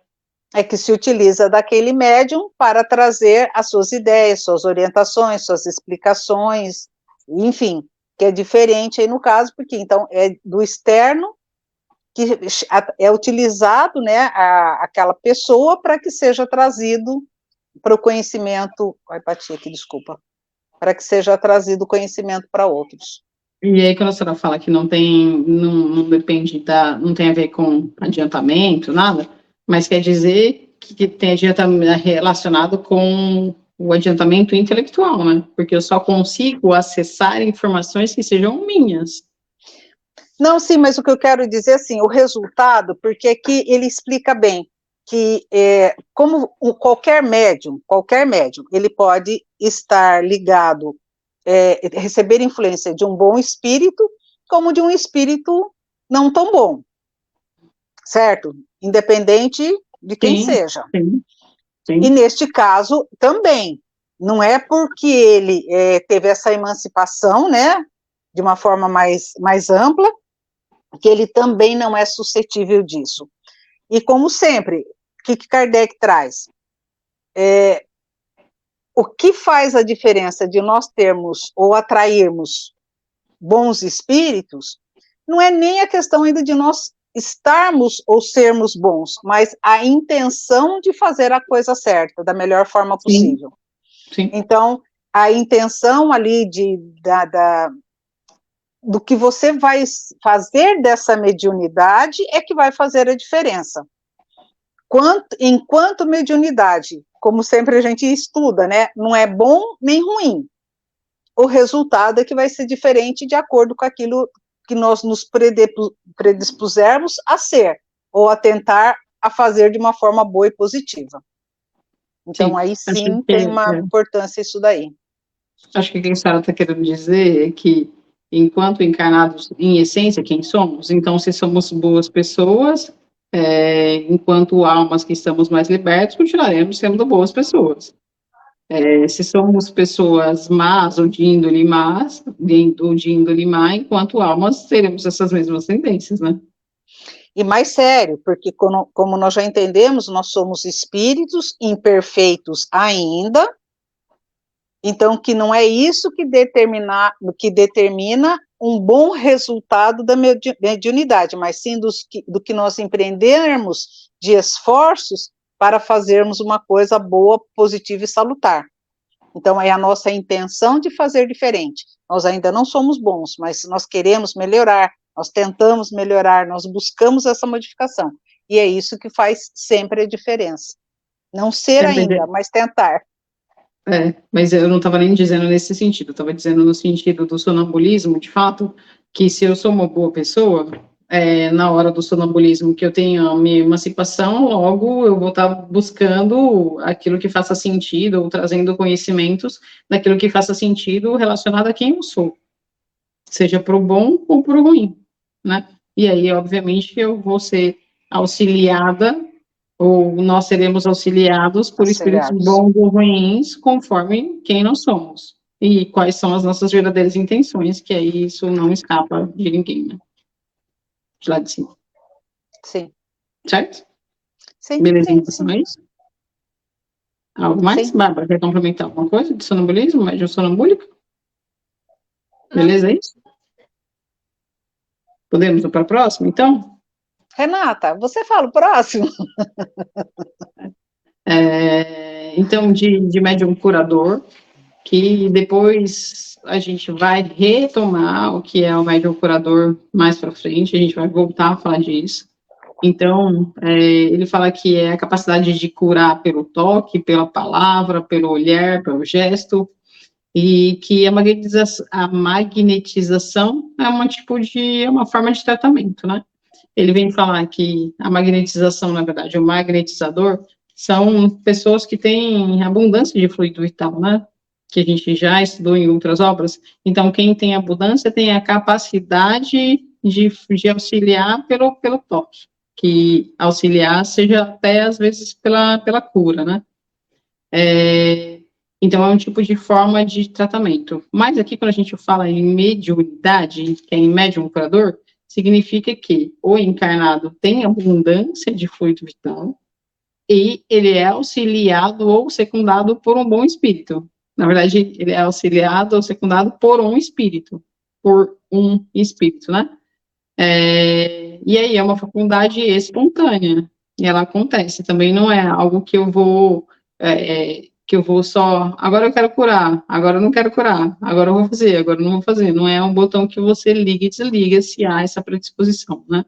É que se utiliza daquele médium para trazer as suas ideias, suas orientações, suas explicações, enfim, que é diferente aí no caso, porque então é do externo que é utilizado, né, aquela pessoa para que seja trazido para o conhecimento, vai bater aqui, desculpa, para que seja trazido conhecimento para outros. E aí, quando a senhora fala que não tem, não depende não tem a ver com adiantamento, nada, mas quer dizer que tem adiantamento relacionado com o adiantamento intelectual, né? Porque eu só consigo acessar informações que sejam minhas. Não, sim, mas o que eu quero dizer, assim, o resultado, porque aqui ele explica bem que, como qualquer médium, ele pode estar ligado, receber influência de um bom espírito, como de um espírito não tão bom, certo? Independente de quem seja. Sim, sim. E neste caso, também, não é porque ele teve essa emancipação, né, de uma forma mais ampla, que ele também não é suscetível disso. E como sempre, o que Kardec traz? O que faz a diferença de nós termos ou atrairmos bons espíritos, não é nem a questão ainda de nós estarmos ou sermos bons, mas a intenção de fazer a coisa certa, da melhor forma possível. Sim. Então, a intenção ali do que você vai fazer dessa mediunidade é que vai fazer a diferença. Enquanto mediunidade, como sempre a gente estuda, né, não é bom nem ruim, o resultado é que vai ser diferente de acordo com aquilo que nós nos predispusermos a ser, ou a tentar a fazer de uma forma boa e positiva. Então, Sim, aí sim tem uma importância isso daí. Acho que o que a senhora está querendo dizer é que, enquanto encarnados em essência, quem somos? Então, se somos boas pessoas, enquanto almas que estamos mais libertos, continuaremos sendo boas pessoas. Se somos pessoas más ou de índole más, ou de índole má, enquanto almas, teremos essas mesmas tendências, né? E mais sério, porque como nós já entendemos, nós somos espíritos imperfeitos ainda, então que não é isso que determina um bom resultado da mediunidade, mas sim do que nós empreendermos de esforços para fazermos uma coisa boa, positiva e salutar. Então, é a nossa intenção de fazer diferente. Nós ainda não somos bons, mas nós queremos melhorar, nós tentamos melhorar, nós buscamos essa modificação. E é isso que faz sempre a diferença. Não ser ainda, mas tentar. Mas eu não estava nem dizendo nesse sentido, eu estava dizendo no sentido do sonambulismo, de fato, que se eu sou uma boa pessoa, na hora do sonambulismo, que eu tenho a minha emancipação, logo eu vou estar buscando aquilo que faça sentido, ou trazendo conhecimentos daquilo que faça sentido relacionado a quem eu sou, seja para o bom ou para o ruim, né? E aí, obviamente, eu vou ser auxiliada, ou nós seremos auxiliados por espíritos bons ou ruins, conforme quem nós somos. E quais são as nossas verdadeiras intenções, que aí isso não escapa de ninguém, né? De lá de cima. Sim. Certo? Sim. Beleza, sim, então é isso? Algo mais? Sim. Bárbara, quer complementar alguma coisa de sonambulismo, médium sonambúlico? Beleza, é isso? Podemos ir para a próxima, então? Renata, você fala o próximo? Então, de médium curador, que depois a gente vai retomar o que é o médium curador mais para frente, a gente vai voltar a falar disso. Então, ele fala que é a capacidade de curar pelo toque, pela palavra, pelo olhar, pelo gesto, e que a magnetização é uma forma de tratamento, né? Ele vem falar que a magnetização, na verdade, o magnetizador, são pessoas que têm abundância de fluido vital, né? Que a gente já estudou em outras obras. Então, quem tem abundância tem a capacidade de auxiliar pelo toque, que auxiliar seja até, às vezes, pela cura, né? Então, é um tipo de forma de tratamento. Mas aqui, quando a gente fala em mediunidade, que é em médium curador, significa que o encarnado tem abundância de fluido vital e ele é auxiliado ou secundado por um bom espírito. Na verdade, ele é auxiliado ou secundado por um espírito, né? E aí é uma faculdade espontânea, e ela acontece. Também não é algo que eu vou só, agora eu quero curar, agora eu não quero curar, agora eu vou fazer, agora eu não vou fazer. Não é um botão que você liga e desliga se há essa predisposição, né?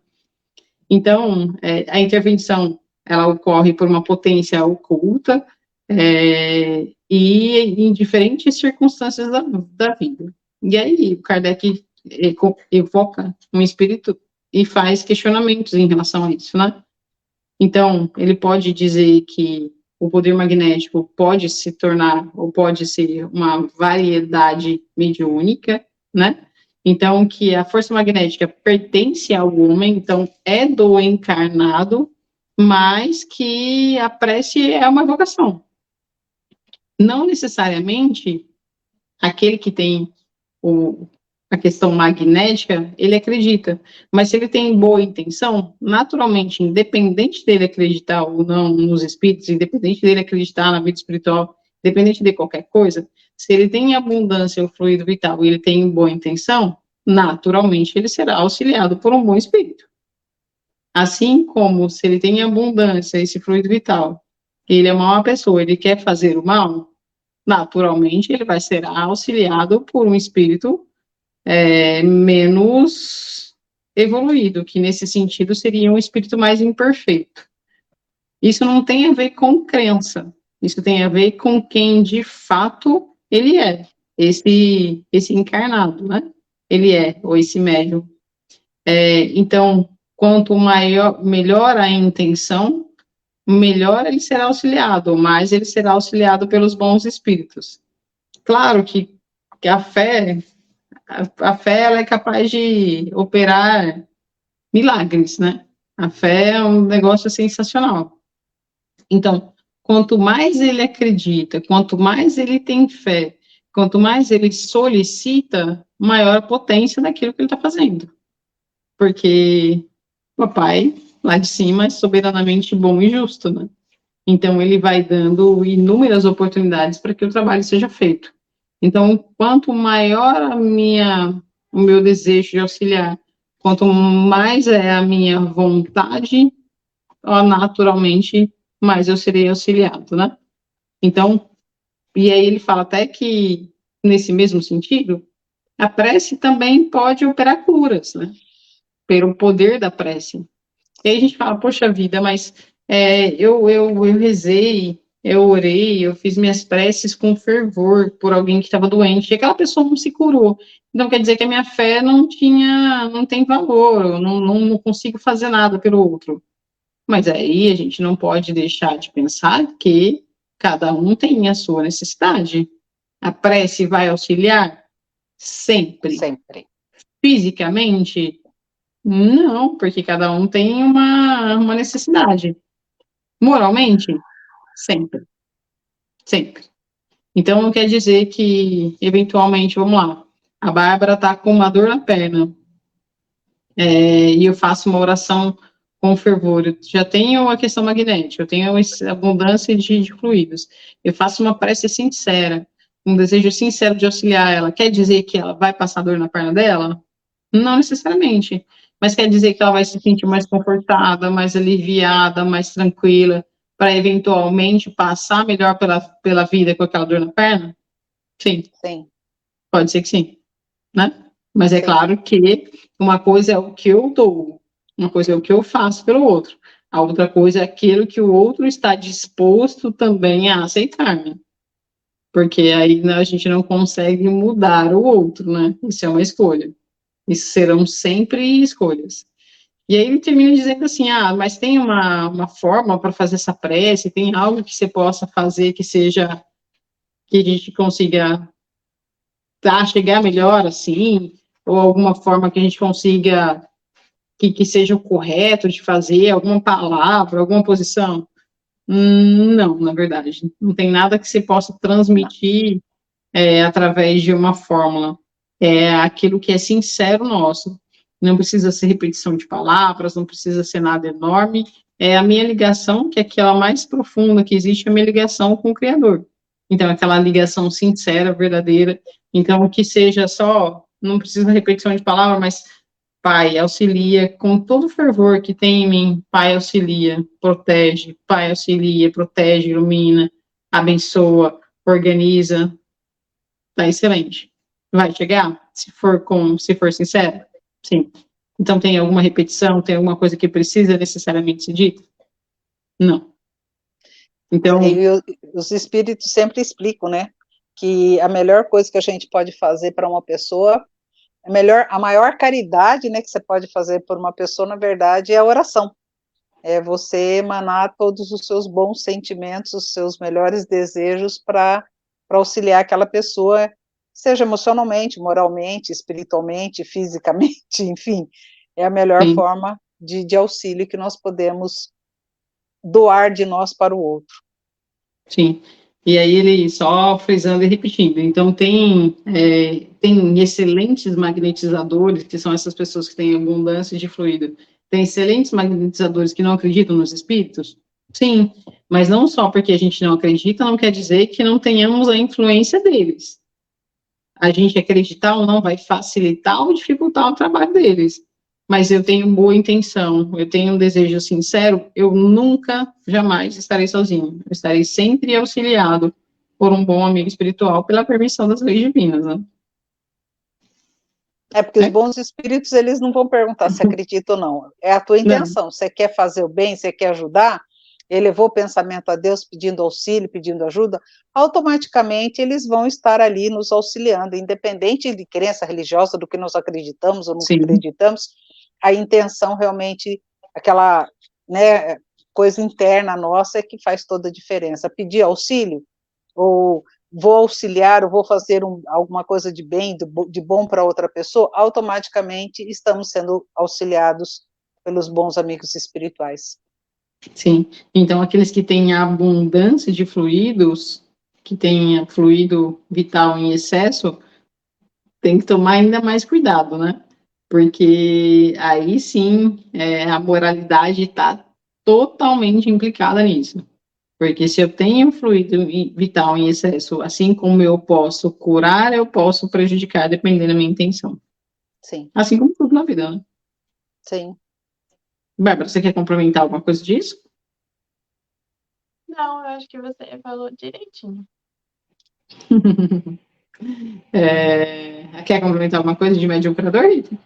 Então, a intervenção, ela ocorre por uma potência oculta e em diferentes circunstâncias da vida. E aí, o Kardec evoca um espírito e faz questionamentos em relação a isso, né? Então, ele pode dizer que o poder magnético pode se tornar, ou pode ser uma variedade mediúnica, né? Então, que a força magnética pertence ao homem, então é do encarnado, mas que a prece é uma vocação. Não necessariamente aquele que tem a questão magnética, ele acredita, mas se ele tem boa intenção, naturalmente, independente dele acreditar ou não nos espíritos, independente dele acreditar na vida espiritual, independente de qualquer coisa, se ele tem abundância o fluido vital e ele tem boa intenção, naturalmente ele será auxiliado por um bom espírito. Assim como se ele tem abundância esse fluido vital, ele é uma pessoa, ele quer fazer o mal, naturalmente ele vai ser auxiliado por um espírito menos evoluído, que nesse sentido seria um espírito mais imperfeito. Isso não tem a ver com crença, isso tem a ver com quem de fato ele é, esse encarnado, né? Ele é, ou esse médium. Então, quanto melhor a intenção, melhor ele será auxiliado, mais ele será auxiliado pelos bons espíritos. Claro que a fé ela é capaz de operar milagres, né? A fé é um negócio sensacional. Então, quanto mais ele acredita, quanto mais ele tem fé, quanto mais ele solicita, maior a potência daquilo que ele está fazendo. Porque o Pai, lá de cima, é soberanamente bom e justo, né? Então, ele vai dando inúmeras oportunidades para que o trabalho seja feito. Então, quanto maior o meu desejo de auxiliar, quanto mais é a minha vontade, naturalmente, mais eu serei auxiliado, né? Então, e aí ele fala até que, nesse mesmo sentido, a prece também pode operar curas, né? Pelo poder da prece. E aí a gente fala, poxa vida, mas eu rezei, eu orei, eu fiz minhas preces com fervor por alguém que estava doente, e aquela pessoa não se curou. Então, quer dizer que a minha fé não tem valor, eu não consigo fazer nada pelo outro. Mas aí a gente não pode deixar de pensar que cada um tem a sua necessidade. A prece vai auxiliar? Sempre. Sempre. Fisicamente? Não, porque cada um tem uma necessidade. Moralmente? Sempre. Sempre. Então, não quer dizer que, eventualmente, vamos lá, a Bárbara está com uma dor na perna, e eu faço uma oração com fervor. Eu já tenho a questão magnética, eu tenho abundância de fluidos. Eu faço uma prece sincera, um desejo sincero de auxiliar ela. Quer dizer que ela vai passar dor na perna dela? Não necessariamente. Mas quer dizer que ela vai se sentir mais confortada, mais aliviada, mais tranquila, para eventualmente passar melhor pela vida com aquela dor na perna? Sim, Sim, pode ser que sim, né? Mas é sim. claro que uma coisa é o que eu dou, uma coisa é o que eu faço pelo outro, a outra coisa é aquilo que o outro está disposto também a aceitar, né? Porque aí né, a gente não consegue mudar o outro, né? Isso é uma escolha. Isso serão sempre escolhas. E aí ele termina dizendo assim, mas tem uma forma para fazer essa prece, tem algo que você possa fazer que seja, que a gente consiga chegar melhor assim, ou alguma forma que a gente consiga, que seja o correto de fazer, alguma palavra, alguma posição? Não, na verdade, não tem nada que você possa Não. transmitir através de uma fórmula. É aquilo que é sincero nosso. Não precisa ser repetição de palavras, não precisa ser nada enorme. É a minha ligação, que é aquela mais profunda que existe, é a minha ligação com o Criador. Então, aquela ligação sincera, verdadeira. Então, que seja só, não precisa repetição de palavra, mas Pai, auxilia com todo o fervor que tem em mim. Pai, auxilia, protege. Pai, auxilia, protege, ilumina, abençoa, organiza, tá excelente. Vai chegar? Se for sincero? Sim. Então tem alguma repetição, tem alguma coisa que precisa necessariamente ser dita? Não. Então, E os espíritos sempre explicam, né, que a melhor coisa que a gente pode fazer para uma pessoa, a maior caridade, né, que você pode fazer por uma pessoa, na verdade, é a oração. É você emanar todos os seus bons sentimentos, os seus melhores desejos para auxiliar aquela pessoa, seja emocionalmente, moralmente, espiritualmente, fisicamente, enfim, é a melhor sim, forma de auxílio que nós podemos doar de nós para o outro. sim. E aí ele só frisando e repetindo. Então tem excelentes magnetizadores, que são essas pessoas que têm abundância de fluido. Tem excelentes magnetizadores que não acreditam nos espíritos? Sim, mas não só porque a gente não acredita, não quer dizer que não tenhamos a influência deles. A gente acreditar ou não vai facilitar ou dificultar o trabalho deles. Mas eu tenho boa intenção, eu tenho um desejo sincero, eu nunca, jamais estarei sozinho. Eu estarei sempre auxiliado por um bom amigo espiritual, pela permissão das leis divinas, né? É porque os bons espíritos, eles não vão perguntar se acredita ou não. É a tua Não, intenção. Você quer fazer o bem, você quer ajudar, elevou o pensamento a Deus pedindo auxílio, pedindo ajuda, automaticamente eles vão estar ali nos auxiliando, independente de crença religiosa, do que nós acreditamos ou não sim, acreditamos, a intenção realmente, aquela, né, coisa interna nossa é que faz toda a diferença. Pedir auxílio, ou vou auxiliar, ou vou fazer alguma coisa de bem, de bom para outra pessoa, automaticamente estamos sendo auxiliados pelos bons amigos espirituais. sim. Então, aqueles que têm abundância de fluidos, que têm fluido vital em excesso, tem que tomar ainda mais cuidado, né? Porque aí sim a moralidade está totalmente implicada nisso. Porque se eu tenho fluido vital em excesso, assim como eu posso curar, eu posso prejudicar, dependendo da minha intenção. Sim, Assim como tudo na vida, né? sim. Bárbara, você quer complementar alguma coisa disso? Não, eu acho que você falou direitinho. Quer complementar alguma coisa de médium curador, Rita?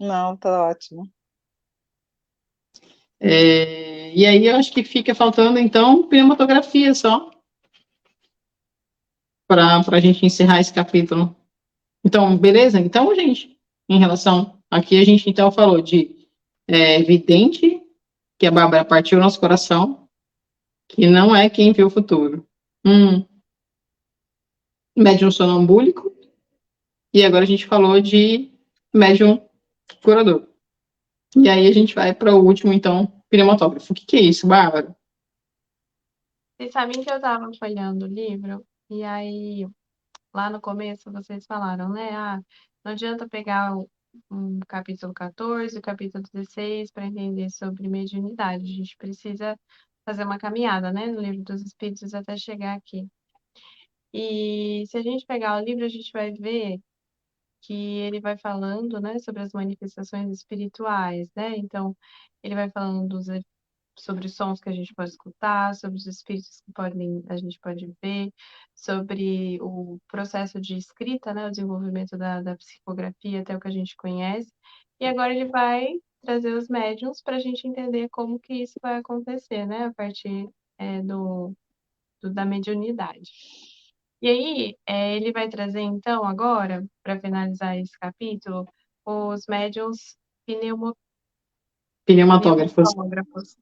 Não, tá ótimo. E aí eu acho que fica faltando, então, pneumatografia só, para a gente encerrar esse capítulo. Então, beleza? Então, gente, em relação. Aqui a gente então falou de vidente, que a Bárbara partiu nosso coração, que não é quem vê o futuro. Médium sonambúlico, e agora a gente falou de médium curador. E aí a gente vai para o último, então, pneumatógrafo. O que é isso, Bárbara? Vocês sabem que eu estava folheando o livro, e aí, lá no começo, vocês falaram, né? Não adianta pegar um capítulo 14, o capítulo 16 para entender sobre mediunidade. A gente precisa fazer uma caminhada, né, no livro dos Espíritos até chegar aqui. E se a gente pegar o livro, a gente vai ver que ele vai falando, né, sobre as manifestações espirituais, né? Então, ele vai falando sobre sons que a gente pode escutar, sobre os espíritos que a gente pode ver, sobre o processo de escrita, né, o desenvolvimento da psicografia, até o que a gente conhece. E agora ele vai trazer os médiums para a gente entender como que isso vai acontecer, né, a partir da mediunidade. E aí, ele vai trazer, então, agora, para finalizar esse capítulo, os médiums Pneumatógrafos. pneumatógrafos.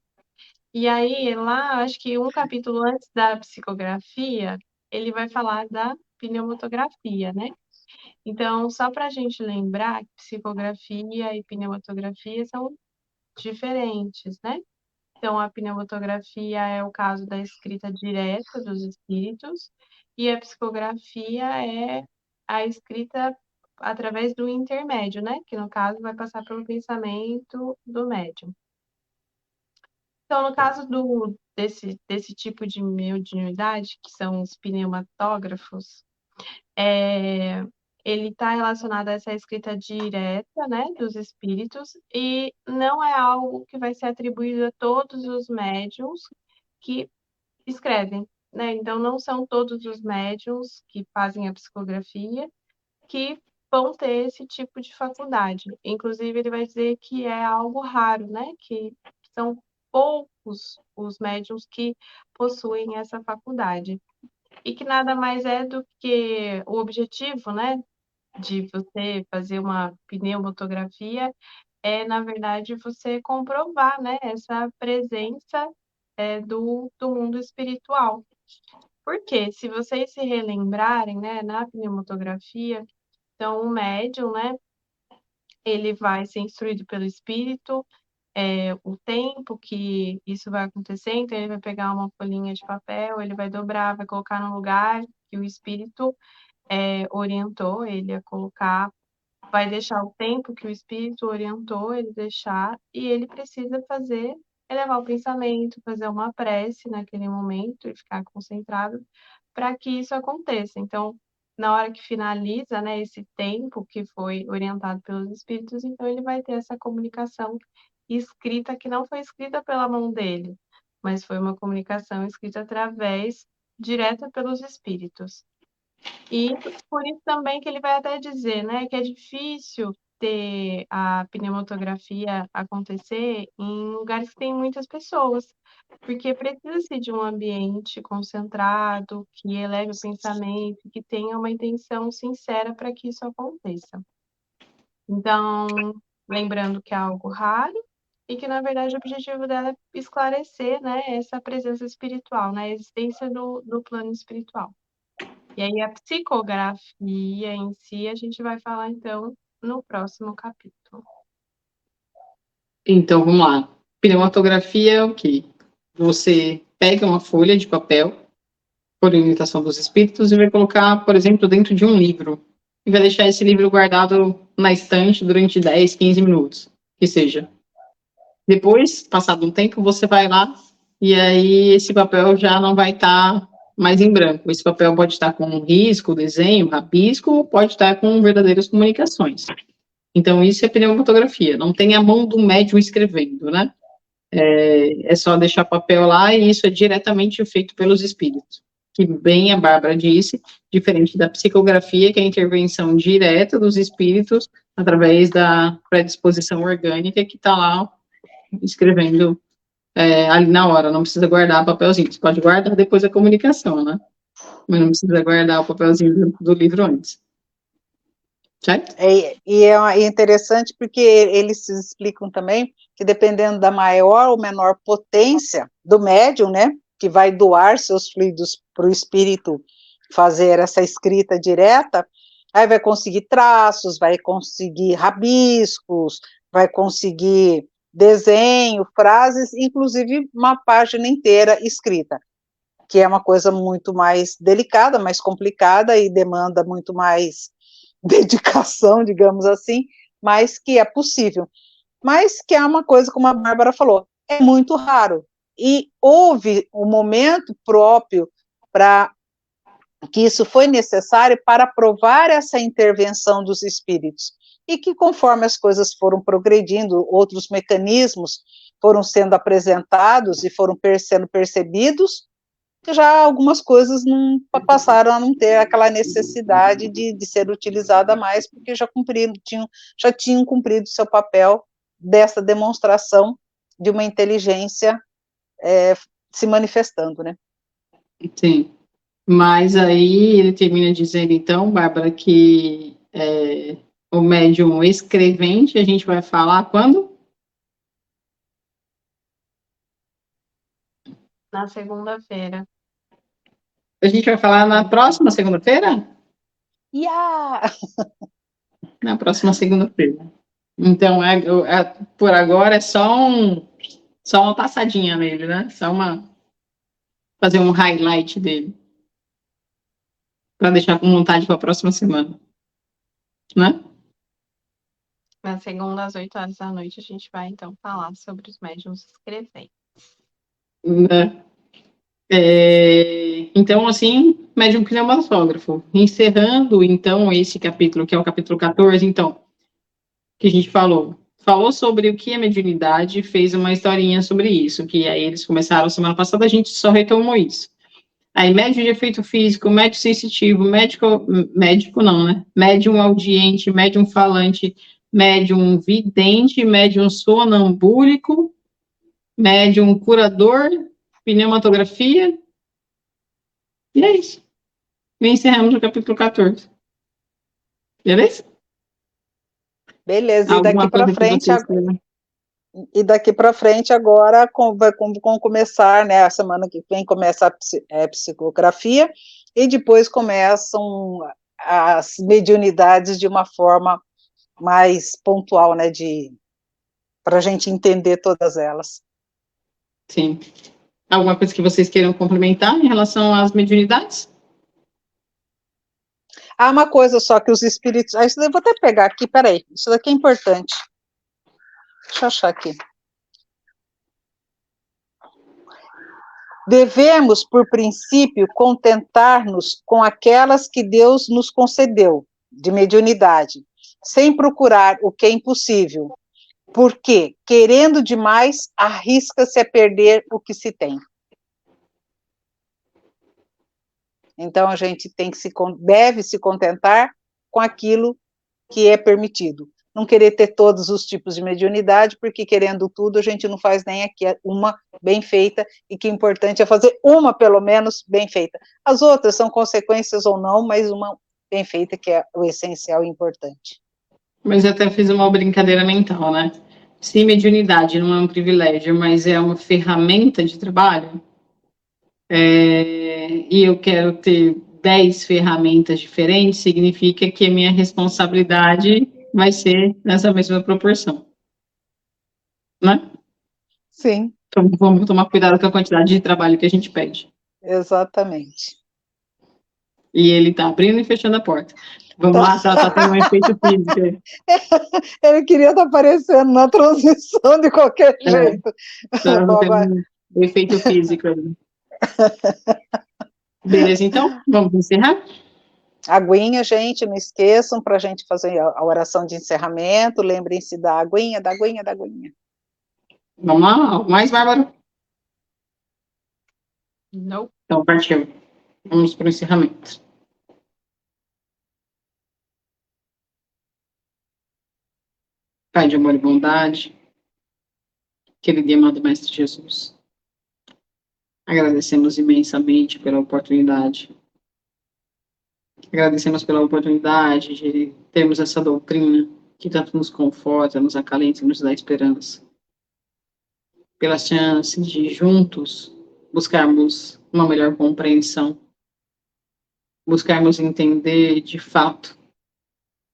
E aí, lá, acho que um capítulo antes da psicografia, ele vai falar da pneumatografia, né? Então, só para a gente lembrar que psicografia e pneumatografia são diferentes, né? Então, a pneumatografia é o caso da escrita direta dos espíritos, e a psicografia é a escrita através do intermédio, né? Que no caso vai passar pelo pensamento do médium. Então, no caso desse tipo de mediunidade, que são os pneumatógrafos, ele está relacionado a essa escrita direta, né, dos espíritos, e não é algo que vai ser atribuído a todos os médiuns que escrevem, né? Então, não são todos os médiuns que fazem a psicografia que vão ter esse tipo de faculdade. Inclusive, ele vai dizer que é algo raro, né? Que são poucos os médiuns que possuem essa faculdade. E que nada mais é do que o objetivo, né, de você fazer uma pneumatografia na verdade, você comprovar, né, essa presença do mundo espiritual. Porque, se vocês se relembrarem, né, na pneumatografia, então o médium, né, ele vai ser instruído pelo espírito, o tempo que isso vai acontecer, então ele vai pegar uma folhinha de papel, ele vai dobrar, vai colocar no lugar que o espírito orientou ele a colocar, vai deixar o tempo que o espírito orientou ele deixar, e ele precisa elevar o pensamento, fazer uma prece naquele momento e ficar concentrado para que isso aconteça. Então, na hora que finaliza, né, esse tempo que foi orientado pelos espíritos, então ele vai ter essa comunicação escrita que não foi escrita pela mão dele, mas foi uma comunicação escrita direta pelos espíritos. E por isso também que ele vai até dizer, né, que é difícil ter a pneumatografia acontecer em lugares que tem muitas pessoas, porque precisa-se de um ambiente concentrado, que eleve o pensamento, que tenha uma intenção sincera para que isso aconteça. Então, lembrando que é algo raro e que, na verdade, o objetivo dela é esclarecer, né, essa presença espiritual, né, a existência do plano espiritual. E aí, a psicografia em si, a gente vai falar, então, no próximo capítulo. Então, vamos lá. Pneumatografia é o quê? Você pega uma folha de papel, por orientação dos espíritos, e vai colocar, por exemplo, dentro de um livro. E vai deixar esse livro guardado na estante durante 10, 15 minutos, que seja. Depois, passado um tempo, você vai lá e aí esse papel já não vai estar mais em branco. Esse papel pode estar com um risco, desenho, rabisco, ou pode estar com verdadeiras comunicações. Então, isso é pneumatografia. Não tem a mão do médium escrevendo, né? É só deixar papel lá e isso é diretamente feito pelos espíritos. Que bem a Bárbara disse, diferente da psicografia, que é a intervenção direta dos espíritos através da predisposição orgânica que está lá escrevendo ali na hora, não precisa guardar papelzinho. Você pode guardar depois da comunicação, né? Mas não precisa guardar o papelzinho do livro antes. Certo? E é interessante porque eles explicam também que dependendo da maior ou menor potência do médium, né, que vai doar seus fluidos para o espírito fazer essa escrita direta, aí vai conseguir traços, vai conseguir rabiscos, vai conseguir desenho, frases, inclusive uma página inteira escrita, que é uma coisa muito mais delicada, mais complicada e demanda muito mais dedicação, digamos assim, mas que é possível. Mas que é uma coisa, como a Bárbara falou, é muito raro. E houve um momento próprio para que isso foi necessário para provar essa intervenção dos espíritos. E que conforme as coisas foram progredindo, outros mecanismos foram sendo apresentados e foram sendo percebidos, já algumas coisas não passaram a não ter aquela necessidade de ser utilizada mais, porque já tinham cumprido seu papel dessa demonstração de uma inteligência se manifestando, né? Sim. Mas aí ele termina dizendo, então, Bárbara, que o médium escrevente a gente vai falar quando? Na segunda-feira. A gente vai falar na próxima segunda-feira? Yeah! Na próxima segunda-feira. Então, por agora é só uma passadinha nele, né? Fazer um highlight dele. Para deixar com vontade para a próxima semana. Né? Na segunda, às 8 horas da noite, a gente vai, então, falar sobre os médiuns escreventes. Né? Então, assim, médium pneumatógrafo. Encerrando, então, esse capítulo, que é o capítulo 14, então, que a gente falou sobre o que é mediunidade, fez uma historinha sobre isso, que aí eles começaram semana passada, a gente só retomou isso. Aí, médium de efeito físico, médium sensitivo, médico não, né? Médium audiente, médium falante, médium vidente, médium sonambúlico, médium curador, pneumatografia, e é isso. E encerramos o capítulo 14. Beleza? Beleza, Alguma coisa que vocês queiram? E daqui para frente, agora, vai começar, né, a semana que vem começa a psicografia, e depois começam as mediunidades de uma forma mais pontual, né, para a gente entender todas elas. Sim. Alguma coisa que vocês queiram complementar em relação às mediunidades? Uma coisa só que os espíritos... Isso eu vou até pegar aqui, peraí, isso daqui é importante. Deixa eu achar aqui. Devemos, por princípio, contentar-nos com aquelas que Deus nos concedeu, de mediunidade, sem procurar o que é impossível, porque, querendo demais, arrisca-se a perder o que se tem. Então, a gente deve se contentar com aquilo que é permitido. Não querer ter todos os tipos de mediunidade, porque querendo tudo, a gente não faz nem aqui uma bem feita, e que o importante é fazer uma, pelo menos, bem feita. As outras são consequências ou não, mas uma bem feita, que é o essencial e importante. Mas eu até fiz uma brincadeira mental, né? Se mediunidade não é um privilégio, mas é uma ferramenta de trabalho, e eu quero ter 10 ferramentas diferentes, significa que a minha responsabilidade vai ser nessa mesma proporção. Né? Sim. Então, vamos tomar cuidado com a quantidade de trabalho que a gente pede. Exatamente. E ele está abrindo e fechando a porta. Vamos lá, tá tendo um efeito físico. Ele queria estar aparecendo na transição de qualquer jeito. Tá tendo um efeito físico ali. Beleza, então? Vamos encerrar? Aguinha, gente, não esqueçam, para a gente fazer a oração de encerramento, lembrem-se da aguinha, da aguinha, da aguinha. Vamos lá? Algo mais, Bárbara? Não. Então, partiu. Vamos para o encerramento. Pai de amor e bondade, querido e amado Mestre Jesus, agradecemos imensamente pela oportunidade. Agradecemos pela oportunidade de termos essa doutrina que tanto nos conforta, nos acalenta e nos dá esperança. Pela chance de juntos buscarmos uma melhor compreensão, buscarmos entender de fato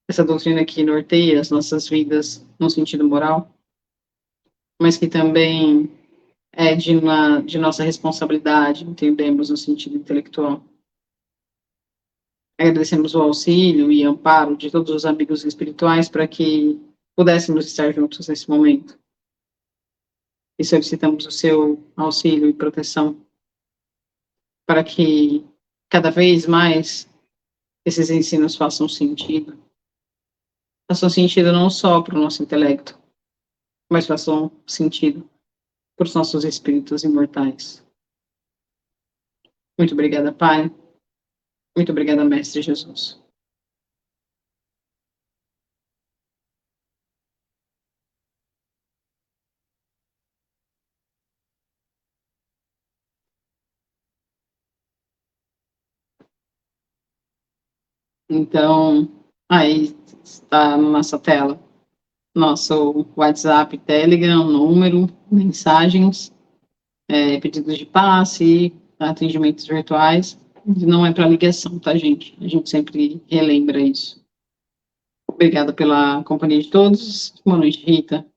essa doutrina que norteia as nossas vidas no sentido moral, mas que também é de nossa responsabilidade, entendemos no sentido intelectual. Agradecemos o auxílio e amparo de todos os amigos espirituais para que pudéssemos estar juntos nesse momento. E solicitamos o seu auxílio e proteção para que cada vez mais esses ensinos façam sentido. Façam sentido não só para o nosso intelecto, mas façam sentido por os nossos espíritos imortais. Muito obrigada, Pai. Muito obrigada, Mestre Jesus. Então, aí está na nossa tela, nosso WhatsApp, Telegram, número, mensagens, pedidos de passe, atendimentos virtuais. Não é para ligação, tá, gente? A gente sempre relembra isso. Obrigada pela companhia de todos. Boa noite, Rita.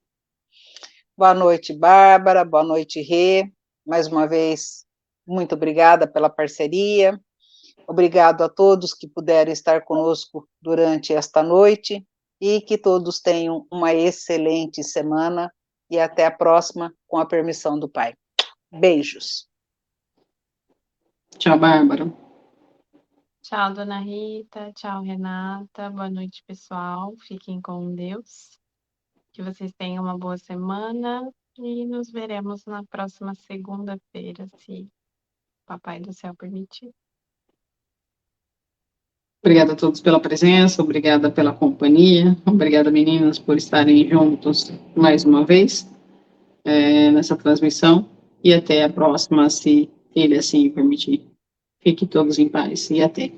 Boa noite, Bárbara. Boa noite, Rê. Mais uma vez, muito obrigada pela parceria. Obrigado a todos que puderam estar conosco durante esta noite e que todos tenham uma excelente semana e até a próxima, com a permissão do Pai. Beijos. Tchau, Bárbara. Tchau, dona Rita. Tchau, Renata. Boa noite, pessoal. Fiquem com Deus. Que vocês tenham uma boa semana e nos veremos na próxima segunda-feira, se Papai do Céu permitir. Obrigada a todos pela presença, obrigada pela companhia, obrigada, meninas, por estarem juntos mais uma vez nessa transmissão, e até a próxima, se ele assim permitir. Fiquem todos em paz, e até.